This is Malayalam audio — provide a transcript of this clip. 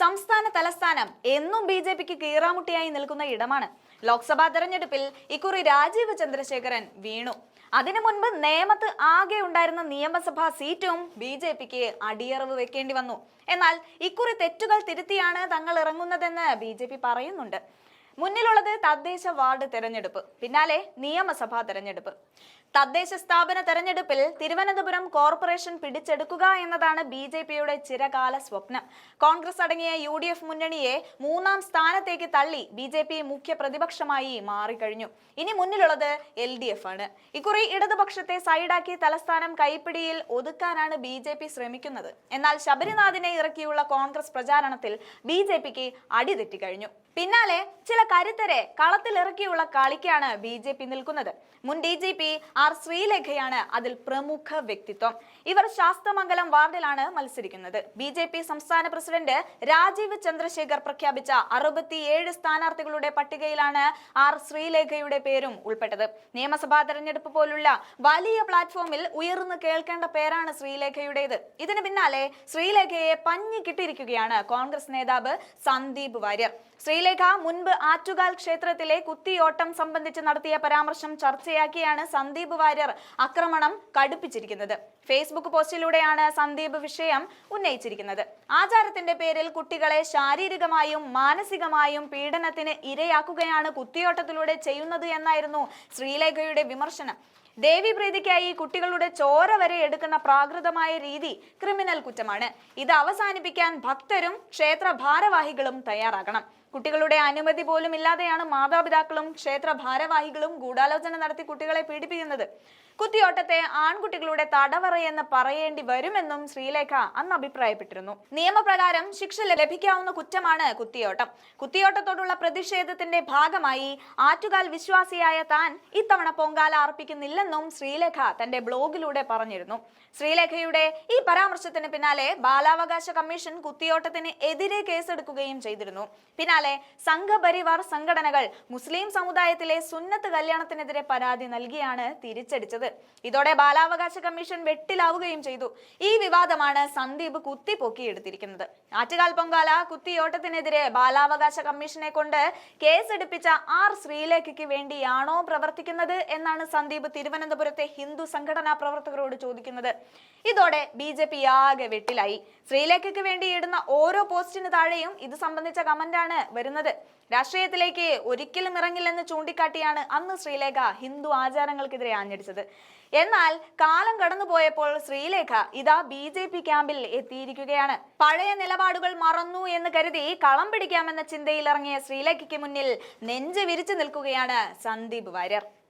സംസ്ഥാന തലസ്ഥാനം എന്നും ബി.ജെ.പിക്ക് കീറാമുട്ടിയായി നിൽക്കുന്ന ഇടമാണ്. ലോക്സഭാ തെരഞ്ഞെടുപ്പിൽ ഇക്കുറി രാജീവ് ചന്ദ്രശേഖരൻ വീണു. അതിനു മുൻപ് നേമത്ത് ആകെ ഉണ്ടായിരുന്ന നിയമസഭാ സീറ്റും ബി.ജെ.പിക്ക് അടിയറവ് വെക്കേണ്ടി വന്നു. എന്നാൽ ഇക്കുറി തെറ്റുകൾ തിരുത്തിയാണ് തങ്ങൾ ഇറങ്ങുന്നതെന്ന് ബി.ജെ.പി പറയുന്നുണ്ട്. മുന്നിലുള്ളത് തദ്ദേശ വാർഡ് തെരഞ്ഞെടുപ്പ്, പിന്നാലെ നിയമസഭാ തെരഞ്ഞെടുപ്പ്. തദ്ദേശ സ്ഥാപന തെരഞ്ഞെടുപ്പിൽ തിരുവനന്തപുരം കോർപ്പറേഷൻ പിടിച്ചെടുക്കുക എന്നതാണ് ബി.ജെ.പിയുടെ ചിരകാല സ്വപ്നം. കോൺഗ്രസ് അടങ്ങിയ UDF മുന്നണിയെ 3ാം സ്ഥാനത്തേക്ക് തള്ളി ബി.ജെ.പി മുഖ്യ പ്രതിപക്ഷമായി മാറിക്കഴിഞ്ഞു. ഇനി മുന്നിലുള്ളത് LDF ആണ്. ഇക്കുറി ഇടതുപക്ഷത്തെ സൈഡാക്കി തലസ്ഥാനം കൈപ്പിടിയിൽ ഒതുക്കാനാണ് ബി.ജെ.പി ശ്രമിക്കുന്നത്. എന്നാൽ ശബരിനാഥിനെ ഇറക്കിയുള്ള കോൺഗ്രസ് പ്രചാരണത്തിൽ ബി.ജെ.പിക്ക് അടിതെറ്റിക്കഴിഞ്ഞു. പിന്നാലെ ചില കരുത്തരെ കളത്തിലിറക്കിയുള്ള കളിക്കാണ് ബി.ജെ.പി നിൽക്കുന്നത്. മുൻ DGP R ശ്രീലേഖയാണ് അതിൽ പ്രമുഖ വ്യക്തിത്വം. ഇവർ ശാസ്തമംഗലം വാർഡിലാണ് മത്സരിക്കുന്നത്. ബി.ജെ.പി സംസ്ഥാന പ്രസിഡന്റ് രാജീവ് ചന്ദ്രശേഖർ പ്രഖ്യാപിച്ച 67 സ്ഥാനാർത്ഥികളുടെ പട്ടികയിലാണ് R ശ്രീലേഖയുടെ പേരും ഉൾപ്പെട്ടത്. നിയമസഭാ തെരഞ്ഞെടുപ്പ് പോലുള്ള വലിയ പ്ലാറ്റ്ഫോമിൽ ഉയർന്നു കേൾക്കേണ്ട പേരാണ് ശ്രീലേഖയുടേത്. ഇതിന് പിന്നാലെ ശ്രീലേഖയെ പഞ്ഞിക്കിട്ടിരിക്കുകയാണ് കോൺഗ്രസ് നേതാവ് സന്ദീപ് വാര്യർ. ശ്രീലേഖ മുൻപ് ആറ്റുകാൽ ക്ഷേത്രത്തിലെ കുത്തിയോട്ടം സംബന്ധിച്ച് നടത്തിയ പരാമർശം ചർച്ചയാക്കിയാണ് സന്ദീപ് വാര്യർ ആക്രമണം കടുപ്പിച്ചിരിക്കുന്നത്. ഫേസ്ബുക്ക് പോസ്റ്റിലൂടെയാണ് സന്ദീപ് വിഷയം ഉന്നയിച്ചിരിക്കുന്നത്. ആചാരത്തിന്റെ പേരിൽ കുട്ടികളെ ശാരീരികമായും മാനസികമായും പീഡനത്തിന് ഇരയാക്കുകയാണ് കുത്തിയോട്ടത്തിലൂടെ ചെയ്യുന്നത് എന്നായിരുന്നു ശ്രീലേഖയുടെ വിമർശനം. ദേവീപ്രീതിക്കായി കുട്ടികളുടെ ചോര വരെ എടുക്കുന്ന പ്രാകൃതമായ രീതി ക്രിമിനൽ കുറ്റമാണ്. ഇത് അവസാനിപ്പിക്കാൻ ഭക്തരും ക്ഷേത്ര ഭാരവാഹികളും തയ്യാറാകണം. കുട്ടികളുടെ അനുമതി പോലും ഇല്ലാതെയാണ് മാതാപിതാക്കളും ക്ഷേത്ര ഭാരവാഹികളും ഗൂഢാലോചന നടത്തി കുട്ടികളെ പീഡിപ്പിക്കുന്നത്. കുത്തിയോട്ടത്തെ ആൺകുട്ടികളുടെ തടവറയെന്ന് പറയേണ്ടി വരുമെന്നും ശ്രീലേഖ അന്ന് അഭിപ്രായപ്പെട്ടിരുന്നു. നിയമപ്രകാരം ശിക്ഷ ലഭിക്കാവുന്ന കുറ്റമാണ് കുത്തിയോട്ടം. കുത്തിയോട്ടത്തോടുള്ള പ്രതിഷേധത്തിന്റെ ഭാഗമായി ആറ്റുകാൽ വിശ്വാസിയായ താൻ ഇത്തവണ പൊങ്കാല അർപ്പിക്കുന്നില്ലെന്നും ശ്രീലേഖ തന്റെ ബ്ലോഗിലൂടെ പറഞ്ഞിരുന്നു. ശ്രീലേഖയുടെ ഈ പരാമർശത്തിന് പിന്നാലെ ബാലാവകാശ കമ്മീഷൻ കുത്തിയോട്ടത്തിന് എതിരെ കേസെടുക്കുകയും ചെയ്തിരുന്നു. പിന്നാലെ സംഘപരിവാർ സംഘടനകൾ മുസ്ലിം സമുദായത്തിലെ സുന്നത്ത് കല്യാണത്തിനെതിരെ പരാതി നൽകിയാണ് തിരിച്ചടിച്ചത്. ഇതോടെ ബാലാവകാശ കമ്മീഷൻ വെട്ടിലാവുകയും ചെയ്തു. ഈ വിവാദമാണ് സന്ദീപ് കുത്തിപ്പൊക്കിയെടുത്തിരിക്കുന്നത്. ആറ്റുകാൽ പൊങ്കാല കുത്തിയോട്ടത്തിനെതിരെ ബാലാവകാശ കമ്മീഷനെ കൊണ്ട് കേസെടുപ്പിച്ച R ശ്രീലേഖയ്ക്ക് വേണ്ടിയാണോ പ്രവർത്തിക്കുന്നത് എന്നാണ് സന്ദീപ് തിരുവനന്തപുരത്തെ ഹിന്ദു സംഘടനാ പ്രവർത്തകരോട് ചോദിക്കുന്നത്. ഇതോടെ ബി.ജെ.പി ആകെ വെട്ടിലായി. ശ്രീലേഖയ്ക്ക് വേണ്ടി ഇടുന്ന ഓരോ പോസ്റ്റിന് താഴെയും ഇത് സംബന്ധിച്ച കമന്റാണ് വരുന്നത്. രാഷ്ട്രീയത്തിലേക്ക് ഒരിക്കലും ഇറങ്ങില്ലെന്ന് ചൂണ്ടിക്കാട്ടിയാണ് അന്ന് ശ്രീലേഖ ഹിന്ദു ആചാരങ്ങൾക്കെതിരെ ആഞ്ഞടിച്ചത്. എന്നാൽ കാലം കടന്നുപോയപ്പോൾ ശ്രീലേഖ ഇതാ ബി.ജെ.പി ക്യാമ്പിൽ എത്തിയിരിക്കുകയാണ്. പഴയ നിലപാടുകൾ മറന്നു എന്ന് കരുതി കളം പിടിക്കാമെന്ന ചിന്തയിൽ ഇറങ്ങിയ ശ്രീലേഖയ്ക്ക് മുന്നിൽ നെഞ്ച് വിരിച്ചു നിൽക്കുകയാണ് സന്ദീപ് വാര്യർ.